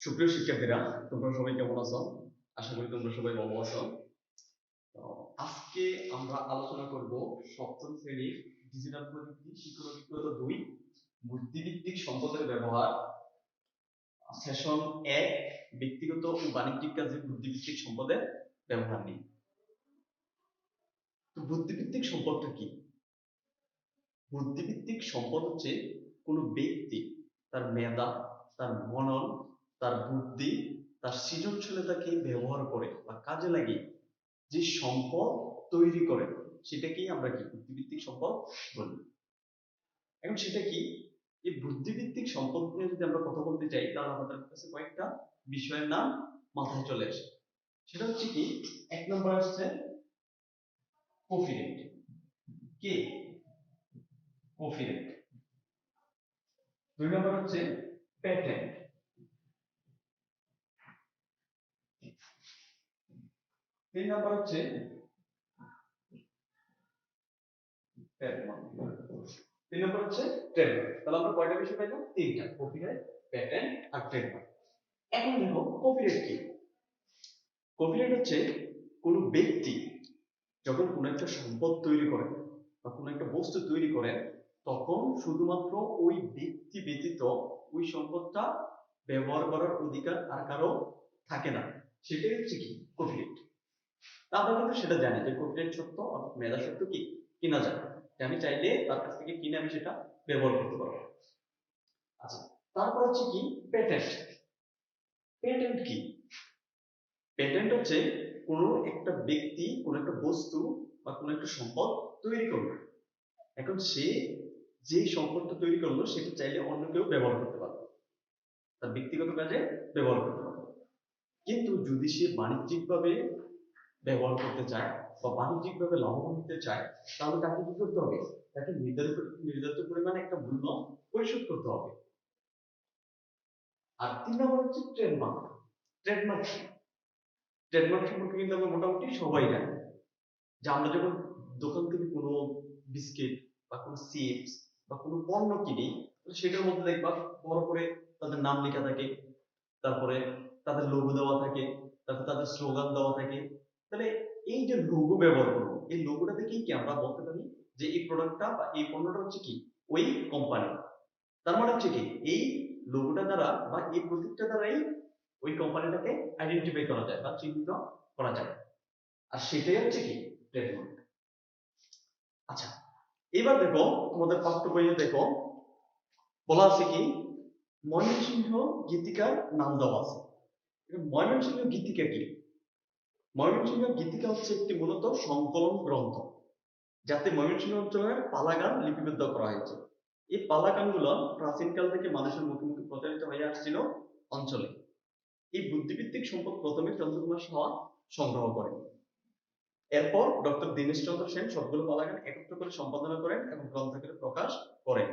সুপ্রিয় শিক্ষার্থীরা, তোমরা সবাই কেমন আছো? আশা করি তোমরা সবাই ভালো আছো। তো আজকে আমরা আলোচনা করব সপ্তম শ্রেণীর ডিজিটাল প্রযুক্তি শিক্ষণ অভিজ্ঞতা 2 বুদ্ধিভিত্তিক সম্পদের ব্যবহার, সেশন 1 ব্যক্তিগত ও বাণিজ্যিক কাজে বুদ্ধিভিত্তিক সম্পদের ব্যবহার নিয়ে। তো বুদ্ধিভিত্তিক সম্পদটা কি? বুদ্ধিভিত্তিক সম্পদ হচ্ছে কোনো ব্যক্তি তার মেধা, তার মনন, তার বুদ্ধি, তার সৃজনশীলতাকে ব্যবহার করে বা কাজে লাগিয়ে যে সম্পদ তৈরি করে সেটাকেই আমরা কি বুদ্ধিভিত্তিক সম্পদ বলি। এখন সেটা কি? এই বুদ্ধিভিত্তিক সম্পদ নিয়ে যদি আমরা কথা বলতে চাই তাহলে আমাদের কাছে কয়েকটা বিষয়ের নাম মাথায় চলে আসে। সেটা হচ্ছে কি, এক নম্বর আসছে কপিরাইট। কে? কপিরাইট। দুই নম্বর হচ্ছে প্যাটেন্ট। তিন নম্বর হচ্ছে ট্রেডমার্ক। তিন নম্বর হচ্ছে ট্রেডমার্ক। তাহলে আমরা কয়টা বিষয় পাইলাম? তিনটা: কপিরাইট, প্যাটেন্ট আর ট্রেডমার্ক। এখন দেখো কপিরাইট কি। কপিরাইট হচ্ছে কোনো ব্যক্তি যখন কোনো একটা সম্পদ তৈরি করে বা কোনো একটা বস্তু তৈরি করে তখন শুধুমাত্র ওই ব্যক্তি ব্যতীত ওই সম্পদটা ব্যবহার করার অধিকার আর কারো থাকে না। সেটাই হচ্ছে কি কপিরাইট। আমরা কিন্তু সেটা জানি যে কপিরাইট সত্য অর্থাৎ মেধা সত্য কি কিনা যায়, যে আমি চাইলে তার কাছ থেকে কিনে আমি সেটা ব্যবহার করতে পারবো। আচ্ছা, তারপর হচ্ছে কি পেটেন্ট। পেটেন্ট কি? পেটেন্ট হচ্ছে কোনো একটা ব্যক্তি কোনো একটা বস্তু বা কোনো একটা সম্পদ তৈরি করলো। এখন সে যে সম্পদটা তৈরি করলো সেটা চাইলে অন্য কেউ ব্যবহার করতে পারবে, তার ব্যক্তিগত কাজে ব্যবহার করতে পারবে। কিন্তু যদি সে বাণিজ্যিকভাবে ব্যবহার করতে চায় বা বাণিজ্যিকভাবে লাভবান হতে চায় তাহলে তাকে কি করতে হবে? তাকে নির্ধারিত পরিমাণে একটা মূল্য পরিশোধ করতে হবে। আর তিন নম্বর হচ্ছে ট্রেডমার্ক। ট্রেডমার্ক কি? ট্রেডমার্ক সম্পর্কে কিন্তু আমরা মোটামুটি সবাই জানি যে আমরা যখন দোকান থেকে কোনো বিস্কিট বা কোনো চিপস বা কোনো পণ্য কিনি সেটার মধ্যে দেখবা বড় করে তাদের নাম লেখা থাকে, তারপরে তাদের লোগো দেওয়া থাকে, তারপর তাদের স্লোগান দেওয়া থাকে। তাহলে এই যে লোগো ব্যবহার করবো, এই লোগোটা থেকেই কি আমরা বলতে পারি যে এই প্রোডাক্টটা বা এই পণ্যটা হচ্ছে কি ওই কোম্পানি। তার মানে হচ্ছে কি এই লোগোটা দ্বারা বা এই প্রতীকটা দ্বারাই ওই কোম্পানিটাকে আইডেন্টিফাই করা যায় বা চিহ্নিত করা যায়। আর সেটাই হচ্ছে কি ট্রেডমার্ক। আচ্ছা, এবার দেখো তোমাদের পাঠ্য বইয়ে দেখো বলা আছে কি ময়মনসিংহ গীতিকার নাম দেওয়া আছে। ময়মনসিংহ গীতিকা কি? ময়মনসিংহ গীতিকা হচ্ছে একটি মূলত সংকলন গ্রন্থ যাতে ময়মনসিংহ অঞ্চলের পালাগান লিপিবদ্ধ করা হয়েছে। এই পালাগানগুলো প্রাচীনকাল থেকে মানুষের মুখে মুখে প্রচারিত হয়ে আসছিল অঞ্চলে। এই বুদ্ধিভিত্তিক সম্পদ প্রথমে চন্দ্রকুমার সাহা সংগ্রহ করেন। এরপর ডক্টর দীনেশচন্দ্র সেন সবগুলো পালাগান একত্র করে সম্পাদনা করেন এবং গ্রন্থাকারে প্রকাশ করেন।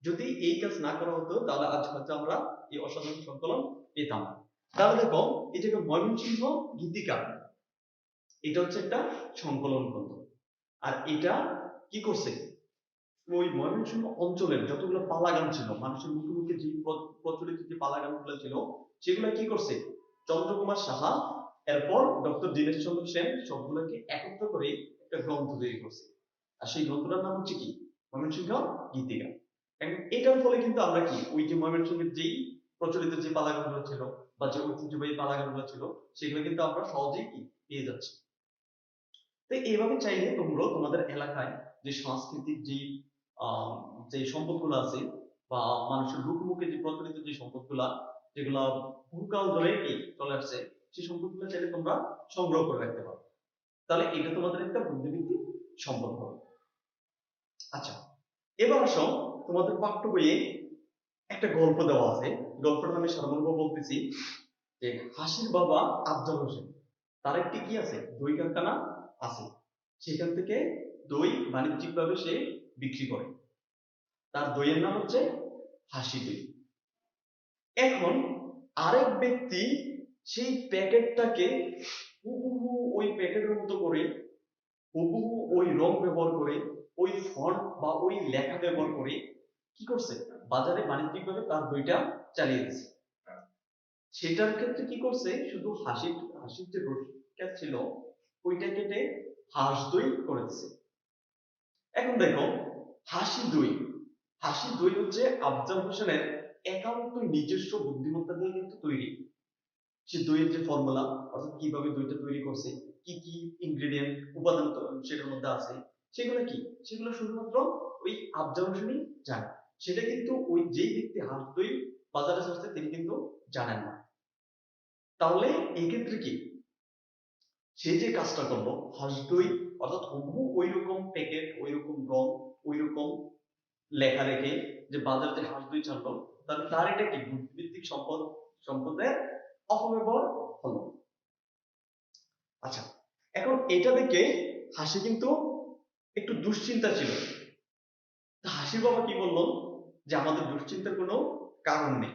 যদি এই কাজ না করা হতো তাহলে আজ হয়তো আমরা এই অসাধারণ সংকলন পেতাম না। তাহলে দেখো এই যে ময়মনসিংহ গীতিকা, এটা হচ্ছে একটা সংকলন গ্রন্থ। আর এটা কি করছে, ওই ময়মনসিংহ অঞ্চলের যতগুলো পালাগান ছিল মানুষের মুখে মুখে যে প্রচলিত যে পালাগান গুলো ছিল সেগুলো কি করছে চন্দ্রকুমার সাহা এরপর ডক্টর দীনেশচন্দ্র সেন সবগুলোকে একত্র করে একটা গ্রন্থ তৈরি করছে। আর সেই গ্রন্থটার নাম হচ্ছে কি ময়মনসিংহ গীতিকা। এটার ফলে কিন্তু আমরা কি ওই যে ময়মনসিংহের যেই প্রচলিত যে পালাগানগুলো ছিল বা যে ঐতিহ্যবাহী পালাগানগুলো ছিল সেগুলো কিন্তু আমরা সহজেই কি পেয়ে যাচ্ছি। তো এইভাবে চাইলে তোমরা তোমাদের এলাকায় যে সাংস্কৃতিক যে সম্পদগুলো আছে বা মানুষের মুখে যে প্রচলিত যে সম্পদগুলা যেগুলা বহুকাল ধরে কি চলে আসছে সেই সম্পদগুলো চাইলে তোমরা সংগ্রহ করে রাখতে পারো। তাহলে এটা তোমাদের একটা বুদ্ধিভিত্তিক সম্পদ হবে। আচ্ছা, এবার আসো তোমাদের পাঠ্য বইয়ে একটা গল্প দেওয়া আছে। গল্পটা আমি সাধারণত বলতেছি যে হাসির বাবা আফজাল হোসেন, তার একটি কি আছে দই কারখানা আছে। সেখান থেকে দই বাণিজ্যিকভাবে সে বিক্রি করে। তার দইয়ের নাম হচ্ছে হাসি দই। এখন আরেক ব্যক্তি সেই প্যাকেটটাকে হুবহু ওই প্যাকেটের মতো করে হুবহু ওই রং ব্যবহার করে ওই ফন্ট বা ওই লেখা ব্যবহার করে কি করছে বাজারে বাণিজ্যিকভাবে তার দইটা চালিয়ে দিচ্ছে। সেটার ক্ষেত্রে কি করছে, শুধু হাসির যে রসিকটা ছিল ওইটা কেটে হাঁস দই করে দিছে। এখন দেখো, হাসি দই হাসি দই হচ্ছে আফজাল হোসেনের একান্ত নিজস্ব বুদ্ধিমত্তা দিয়ে কিন্তু তৈরি। সে দইয়ের যে ফর্মুলা, অর্থাৎ কিভাবে দইটা তৈরি করছে, কি কি ইনগ্রেডিয়েন্ট উপাদান সেটার মধ্যে আছে, সেগুলো কি, সেগুলো শুধুমাত্র ওই আফজাল হোসেনই জানে। সেটা কিন্তু ওই যেই ব্যক্তি হাঁস দই বাজারে ছাড়ছে তিনি কিন্তু জানেন না। তাহলে এই ক্ষেত্রে কি, সে যে কাজটা করলো হাঁস দই, অর্থাৎ হুবহু ওই রকম প্যাকেট, ওই রকম রং, ওই রকম লেখা রেখে যে বাজারে যে হাঁস দই ছাড়লো, তাহলে তার এটা কি বুদ্ধিভিত্তিক সম্পদের অপব্যবহার হলো। আচ্ছা, এখন এটা দেখে হাসি কিন্তু একটু দুশ্চিন্তা ছিল। হাসির বাবা কি বললো, যে আমাদের দুশ্চিন্তার কোনো কারণ নেই,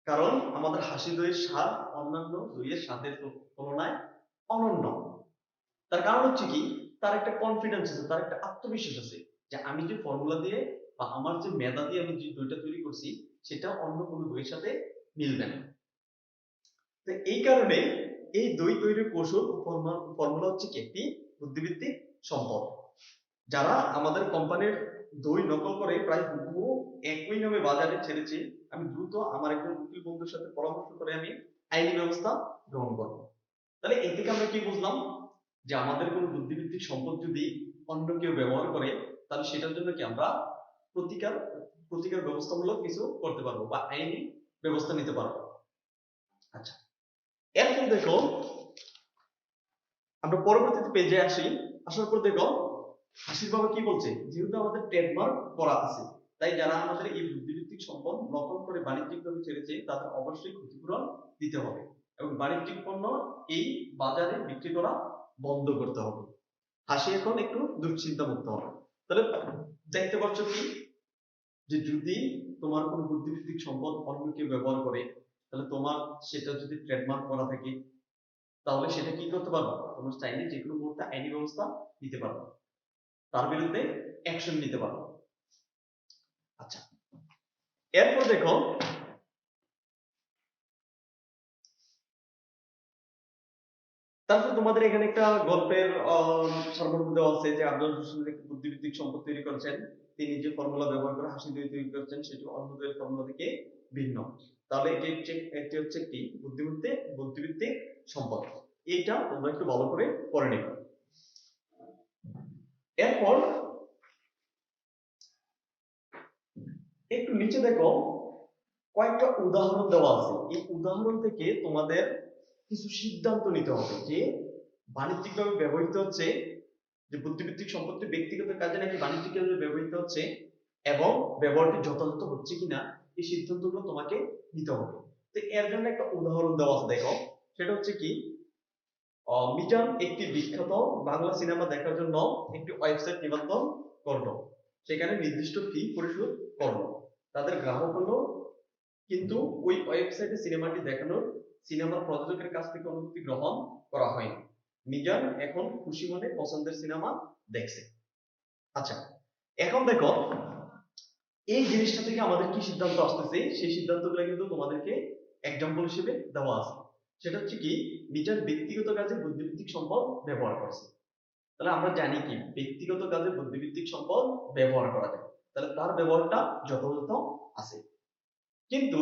কারণ আমাদের হাসি দইয়ের স্বাদ অন্যান্য দইয়ের স্বাদের তুলনায় অনন্য। তার কারণ হচ্ছে কি, তার একটা কনফিডেন্স আছে, তার একটা আত্মবিশ্বাস আছে যে আমি যে ফর্মুলা দিয়ে বা আমার যে মেধা দিয়ে আমি যে দইটা তৈরি করছি সেটা অন্য কোনো দইয়ের সাথে মিলবে না। তো এই কারণে এই দই তৈরির কৌশল ফর্মুলা হচ্ছে কি একটি বুদ্ধিভিত্তিক সম্পদ। যারা আমাদের কোম্পানির দই নকল করে প্রায় হুবহু একই নামে বাজারে ছেড়েছে, আমি দ্রুত আমার একজন উকিল বন্ধুর সাথে পরামর্শ করে আমি আইনি ব্যবস্থা গ্রহণ করব। তাহলে এই থেকে আমরা কি বুঝলাম, যে আমাদের কোনো বুদ্ধিভিত্তিক সম্পদ যদি অন্য কেউ ব্যবহার করে তাহলে সেটার জন্য কি আমরা প্রতিকার প্রতিকার ব্যবস্থামূলক কিছু করতে পারবো বা আইনি ব্যবস্থা নিতে পারবো। আচ্ছা, এরপর দেখো আমরা পরবর্তীতে পেজে আসি। আসার পর দেখো হাসির বাবা কি বলছে, যেহেতু আমাদের ট্রেডমার্ক করা আছে, তাই যারা আমাদের এই বুদ্ধিভিত্তিক সম্পদ নকল করে বাণিজ্যিকভাবে ছেড়েছে তাদের অবশ্যই ক্ষতিপূরণ দিতে হবে এবং বাণিজ্যিক পণ্য এই বাজারে বিক্রি করা বন্ধ করতে হবে। হাসি এখন একটু দুশ্চিন্তা মুক্ত হবে। তাহলে দেখতে পাচ্ছ কি, যে যদি তোমার কোনো বুদ্ধিভিত্তিক সম্পদ অন্য কেউ ব্যবহার করে, তাহলে তোমার সেটা যদি ট্রেডমার্ক করা থাকে তাহলে সেটা কি করতে পারবো, তোমরা চাইলে যে কোনো মুহূর্তে আইনি ব্যবস্থা নিতে পারবো, তার বিরুদ্ধে অ্যাকশন নিতে পারবো। আচ্ছা, এরপর দেখো তারপর তোমাদের এখানে একটা গল্পের সারমর্ম দেওয়া আছে যে আফজাল হোসেন একটি বুদ্ধিভিত্তিক সম্পদ তৈরি করেছেন। তিনি যে ফর্মুলা ব্যবহার করে হাসি দই তৈরি করেছেন সেটি অন্য দইয়ের ফর্মুলা থেকে ভিন্ন। তাহলে এটি হচ্ছে একটি বুদ্ধিভিত্তিক সম্পদ। এইটা তোমরা একটু ভালো করে পড়ে নেবে। এরপর একটু নিচে দেখো কয়েকটা উদাহরণ দেওয়া আছে। এই উদাহরণ থেকে তোমাদের কিছু সিদ্ধান্ত নিতে হবে যে বাণিজ্যিকভাবে ব্যবহৃত হচ্ছে, যে বুদ্ধিভিত্তিক সম্পত্তি ব্যক্তিগত কাজে নাকি বাণিজ্যিকভাবে ব্যবহৃত হচ্ছে এবং ব্যবহারটি যথাযথ হচ্ছে কিনা, এই সিদ্ধান্তগুলো তোমাকে নিতে হবে। তো এর জন্য একটা উদাহরণ দেওয়া আছে দেখো, সেটা হচ্ছে কি, মিজান একটি বিখ্যাত বাংলা সিনেমা দেখার জন্য একটি ওয়েবসাইট নিবন্ধন করলো, সেখানে নির্দিষ্ট ফি পরিশোধ করলো, তাদের গ্রাহক হলো, কিন্তু ওই ওয়েবসাইটে সিনেমাটি দেখানোর সিনেমার প্রযোজকের কাছ থেকে অনুমতি গ্রহণ করা হয়নি। মিজান এখন খুশি মনে পছন্দের সিনেমা দেখছে। আচ্ছা, এখন দেখো এই জিনিসটা থেকে আমাদের কি সিদ্ধান্ত আসতেছে, সেই সিদ্ধান্তগুলো কিন্তু তোমাদেরকে এক্সাম্পল হিসেবে দেওয়া আছে। সেটা হচ্ছে কি, মিজান ব্যক্তিগত কাজে বুদ্ধিভিত্তিক সম্পদ ব্যবহার করছে। তাহলে আমরা জানি কি ব্যক্তিগত কাজে বুদ্ধিভিত্তিক সম্পদ ব্যবহার করা যায়, তাহলে তার ব্যবহারটা যথাযথ আছে। কিন্তু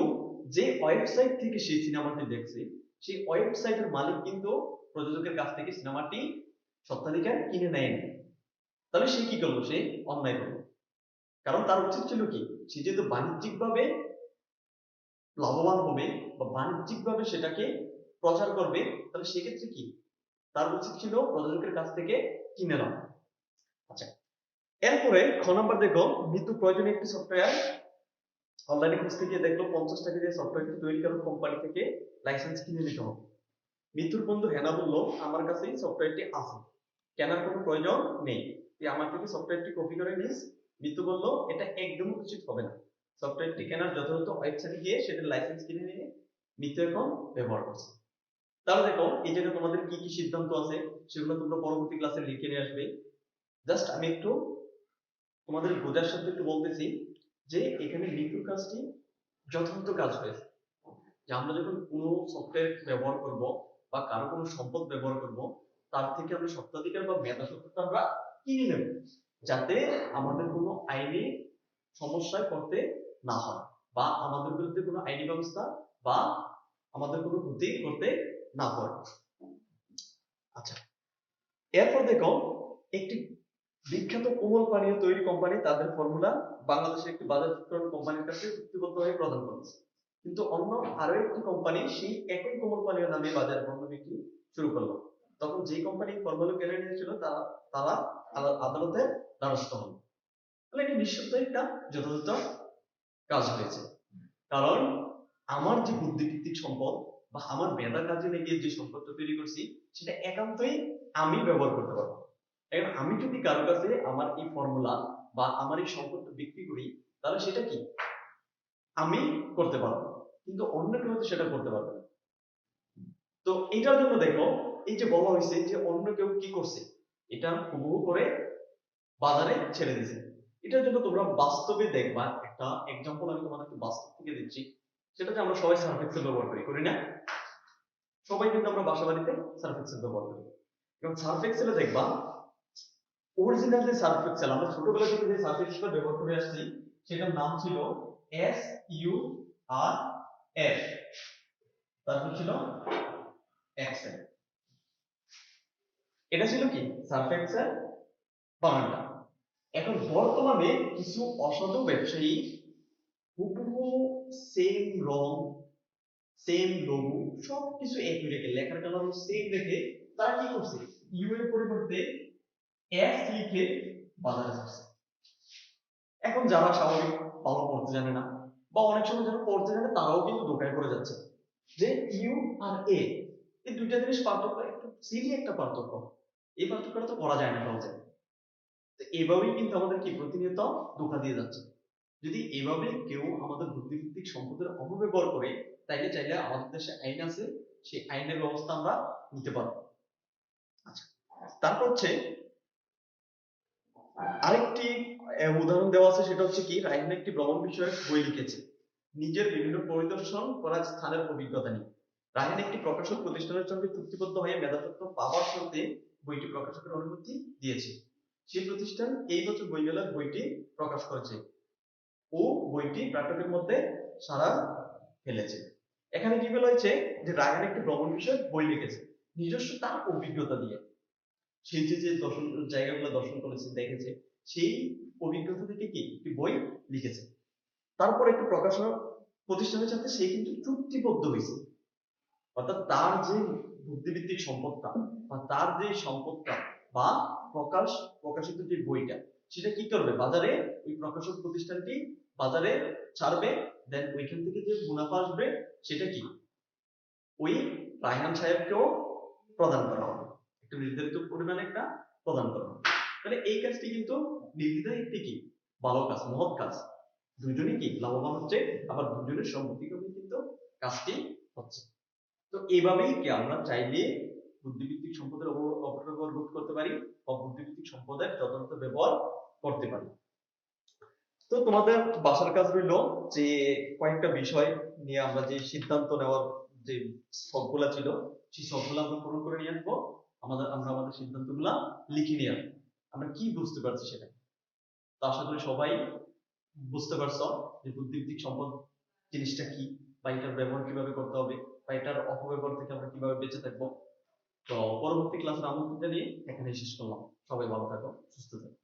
যে ওয়েবসাইট থেকে সেই সিনেমাটি দেখছে সেই ওয়েবসাইটের মালিক কিন্তু প্রযোজকের কাছ থেকে সিনেমাটি স্বত্বাধিকার কিনে নেয়নি। তাহলে সে কি করলো, সে অন্যায় করলো। কারণ তার উচিত ছিল কি, সে যেহেতু বাণিজ্যিকভাবে লাভবান হবে বা বাণিজ্যিকভাবে সেটাকে প্রচার করবে, তাহলে সেক্ষেত্রে কি তার উচিত ছিল প্রযোজকের কাছ থেকে কিনে নেওয়া। আচ্ছা, এরপরে খ নাম্বার দেখো, মৃত্যু প্রয়োজনীয় একটি সফটওয়্যার অনলাইনে খুঁজতে গিয়ে দেখলো 50 টাকা দিয়ে সফটওয়্যারটি তৈরিকারক কোম্পানি থেকে লাইসেন্স কিনে নিতে হবে। মৃত্যুর বন্ধু হেনা বলল, আমার কাছেই সফটওয়্যারটি আছে, কেনার কোনো প্রয়োজন নেই, তুই আমার থেকে সফটওয়্যারটি কপি করে নিস। মৃত্যু বলল, এটা একদম উচিত হবে না, সফটওয়্যারটি কেনার যথাযথ ওয়েবসাইটে গিয়ে সেটার লাইসেন্স কিনে নিয়ে মৃত্যু এখন ব্যবহার করছে। তাহলে দেখো এই জায়গায় তোমাদের কি কি সিদ্ধান্ত আছে সেগুলো তোমরা পরবর্তী ক্লাসে লিখে নিয়ে আসবে। জাস্ট আমি একটু তোমাদের বোঝার সাথে একটু বলতেছি যে এখানে মৃত্যুর কাজটি যথাযথ কাজ হয়েছে, যে আমরা যখন কোনো সফটওয়্যার ব্যবহার করব বা কারো কোনো সম্পদ ব্যবহার করব, তার থেকে আমরা স্বত্বাধিকার বা মেধা স্বত্বটা আমরা কিনে নেব, যাতে আমাদের কোনো আইনি সমস্যায় পড়তে না হয়, বা আমাদের বিরুদ্ধে কোনো আইনি ব্যবস্থা বা আমাদের কোনো ক্ষতি করতে না পারে। আচ্ছা, এরপর দেখো, একটি বিখ্যাত কোমল পানীয় তৈরি কোম্পানি তাদের ফর্মুলা বাংলাদেশের একটি বাজারজাতকরণ কোম্পানির কাছে চুক্তিবদ্ধভাবে প্রদান করেছে, কিন্তু অন্য আরো একটি কোম্পানি সেই একই কোমল পানীয় নামে বাজারে পণ্য বিক্রি শুরু করলো। তখন যেই কোম্পানি ফর্মুলা কেড়ে নিয়েছিল তারা আদালতের দ্বারস্থ হল। তাহলে এটি নিঃসন্দেহে একটা যথাযথ কাজ হয়েছে, কারণ আমার যে বুদ্ধিভিত্তিক সম্পদ বা আমার মেধা কাজে লেগে যে সম্পদটা তৈরি করছি, সেটা একান্তই আমি ব্যবহার করতে পারবো। এখন আমি যদি কারো কাছে আমার এই ফর্মুলা বা আমার এই সম্পদটা বিক্রি করি, তাহলে সেটা কি আমি করতে পারবো, কিন্তু অন্য কেউ তো সেটা করতে পারবে না। তো এটার জন্য দেখো, এই যে বলা হয়েছে যে অন্য কেউ কি করছে, এটা হুবহু করে বাজারে ছেড়ে দিয়েছে। এটার জন্য তোমরা বাস্তবে দেখবা, একটা এক্সাম্পল আমি তোমাদেরকে বাস্তব থেকে দিচ্ছি। সেটা যে আমরা সবাই সার্ফ এক্সেল ব্যবহার করি না? সবাই কিন্তু আমরা বাসা বাড়িতে সার্ফ এক্সেল ব্যবহার করি। এবং সার্ফ এক্সেলে দেখবা অরিজিনাল যে সার্ফ এক্সেল, আমরা ছোটবেলা থেকে যে সার্ফ এক্সেল ব্যবহার করে আসছি, সেটার নাম ছিল SURF, তারপর ছিল এক্সেল। এটা ছিল কি সার্ফ এক্সেল বানানটা। এখন বর্তমানে কিছু অসাধু ব্যবসায়ী হুবহু সেম রং, সেম লোগো, সবকিছু একই রেখে, লেখার কালার সেম রেখে তারা কি করছে, ইউ এর পরিবর্তে এস লিখে বাজারে ছাড়ছে। এখন যারা স্বাভাবিক ভালো পড়তে জানে না, বা অনেক সময় যারা পড়তে জানে, তারাও কিন্তু ধোকায় পড়ে যাচ্ছে যে ইউ আর এ, এই দুইটা জিনিস পার্থক্য, একটু সিলি একটা পার্থক্য, এই পার্থক্যটা তো করা যায় না সহজে। তো এভাবেই কিন্তু আমাদের কি প্রতিনিয়ত ধোকা দিয়ে যাচ্ছে। যদি এভাবে কেউ আমাদের বুদ্ধিভিত্তিক সম্পদের অপব্যবহার করে, তাইলে চাইলে আমাদের দেশে আইন আছে, সেই আইনের ব্যবস্থা আমরা নিতে পারবো। আচ্ছা, তারপর হচ্ছে আরেকটি উদাহরণ দেওয়া আছে, সেটা হচ্ছে কি, রায়হান একটি ভ্রমণ বিষয়ক বই লিখেছে নিজের বিভিন্ন পরিদর্শন করা স্থানের অভিজ্ঞতা নিয়ে। রায়হান একটি প্রকাশক প্রতিষ্ঠানের সঙ্গে চুক্তিবদ্ধ হয়ে মেধাতত্ত্ব পাওয়ার শর্তে বইটি প্রকাশকের অনুমতি দিয়েছে। সেই প্রতিষ্ঠান এই বছর বইমেলার বইটি প্রকাশ করেছে ও বইটি পাঠকের মধ্যে সাড়া ফেলেছে। এখানে কি বলা হয়েছে যে রায়হান একটি ভ্রমণ বিষয়ক বই লিখেছে নিজস্ব তার অভিজ্ঞতা দিয়ে। সেই যে যে দর্শন জায়গাগুলো দর্শন করেছে, দেখেছে, সেই অভিজ্ঞতা থেকে কি একটি বই লিখেছে। তারপর একটি প্রকাশনা প্রতিষ্ঠানের সাথে সে কিন্তু চুক্তিবদ্ধ হয়েছে, অর্থাৎ তার যে বুদ্ধিভিত্তিক সম্পদটা বা তার যে সম্পদটা বা প্রকাশিত যে বইটা, সেটা কি করবে, বাজারে ওই প্রকাশক প্রতিষ্ঠানটি বাজারে ছাড়বে, দেন ওইখান থেকে যে মুনাফা আসবে, সেটা কি ওই রায়হান সাহেবকেও প্রদান করা হবে, একটা নির্ধারিত পরিমাণে একটা প্রদান করা হবে। তাহলে এই কাজটি কিন্তু নির্দ্বিধায় একটি কি ভালো কাজ, মহৎ কাজ, দুজনই কি লাভবান হচ্ছে, আবার দুজনের সম্মতিক্রমে কিন্তু কাজটি হচ্ছে। তো এইভাবেই কি আমরা চাইলে বুদ্ধিভিত্তিক সম্পদের অপব্যবহার রোধ করতে পারি বা বুদ্ধিভিত্তিক সম্পদের যথাযথ ব্যবহার করতে পারি। তো তোমাদের বাসার কাজ রইল যে কয়েকটা বিষয় নিয়ে আমরা যে সিদ্ধান্ত নেওয়ার যে সবগুলা ছিল, সেই সবগুলো আমরা পূরণ করে নিয়ে আসবো। আমরা আমাদের সিদ্ধান্তগুলা লিখে নিয়ে আসবো। আমরা কি বুঝতে পারছি সেটা, তো আশা করি সবাই বুঝতে পারছো যে বুদ্ধিভিত্তিক সম্পদ জিনিসটা কি, বা এটার ব্যবহার কিভাবে করতে হবে, বা এটার অপব্যবহার থেকে আমরা কিভাবে বেঁচে থাকবো। তো পরবর্তী ক্লাসের আমন্ত্রণ জানিয়ে এখানে শেষ করলাম। সবাই ভালো থাকো, সুস্থ থাকো।